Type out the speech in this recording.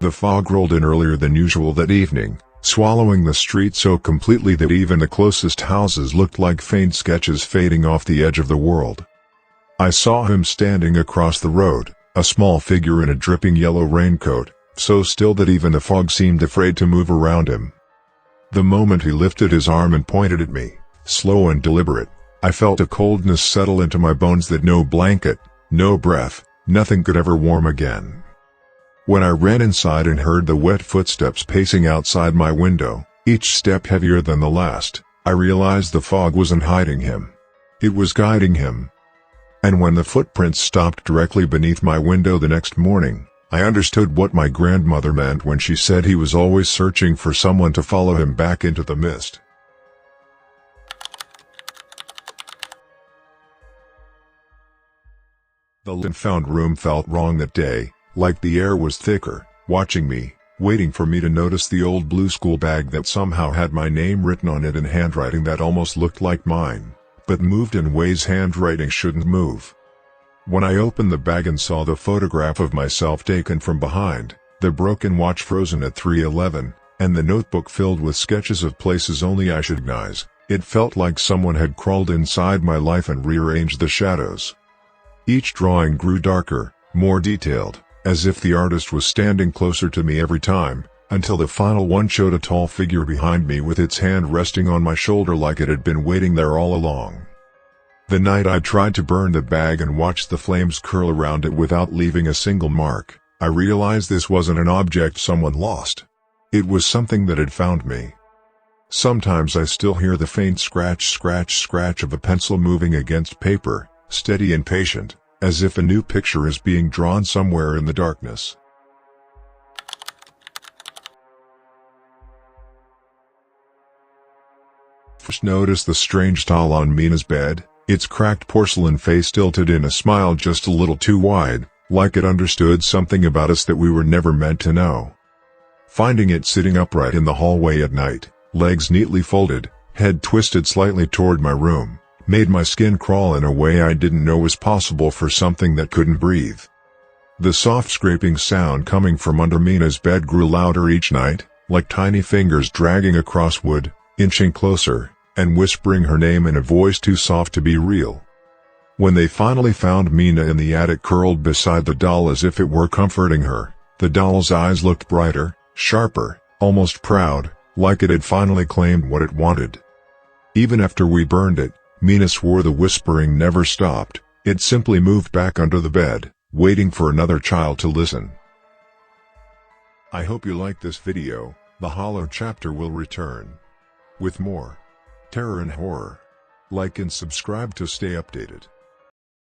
The fog rolled in earlier than usual that evening, swallowing the street so completely that even the closest houses looked like faint sketches fading off the edge of the world. I saw him standing across the road, a small figure in a dripping yellow raincoat, so still that even the fog seemed afraid to move around him. The moment he lifted his arm and pointed at me, slow and deliberate, I felt a coldness settle into my bones that no blanket, no breath, nothing could ever warm again. When I ran inside and heard the wet footsteps pacing outside my window, each step heavier than the last, I realized the fog wasn't hiding him. It was guiding him. And when the footprints stopped directly beneath my window the next morning, I understood what my grandmother meant when she said he was always searching for someone to follow him back into the mist. The found room felt wrong that day, like the air was thicker, watching me, waiting for me to notice the old blue school bag that somehow had my name written on it in handwriting that almost looked like mine, but moved in ways handwriting shouldn't move. When I opened the bag and saw the photograph of myself taken from behind, the broken watch frozen at 3:11, and the notebook filled with sketches of places only I should recognize, it felt like someone had crawled inside my life and rearranged the shadows. Each drawing grew darker, more detailed, as if the artist was standing closer to me every time, until the final one showed a tall figure behind me with its hand resting on my shoulder like it had been waiting there all along. The night I tried to burn the bag and watched the flames curl around it without leaving a single mark, I realized this wasn't an object someone lost. It was something that had found me. Sometimes I still hear the faint scratch of a pencil moving against paper, steady and patient, as if a new picture is being drawn somewhere in the darkness. First noticed the strange doll on Mina's bed, its cracked porcelain face tilted in a smile just a little too wide, like it understood something about us that we were never meant to know. Finding it sitting upright in the hallway at night, legs neatly folded, head twisted slightly toward my room, made my skin crawl in a way I didn't know was possible for something that couldn't breathe. The soft scraping sound coming from under Mina's bed grew louder each night, like tiny fingers dragging across wood, inching closer, and whispering her name in a voice too soft to be real. When they finally found Mina in the attic curled beside the doll as if it were comforting her, the doll's eyes looked brighter, sharper, almost proud, like it had finally claimed what it wanted. Even after we burned it, Mina swore the whispering never stopped, it simply moved back under the bed, waiting for another child to listen. I hope you liked this video. The Hollow chapter will return with more terror and horror. Like and subscribe to stay updated.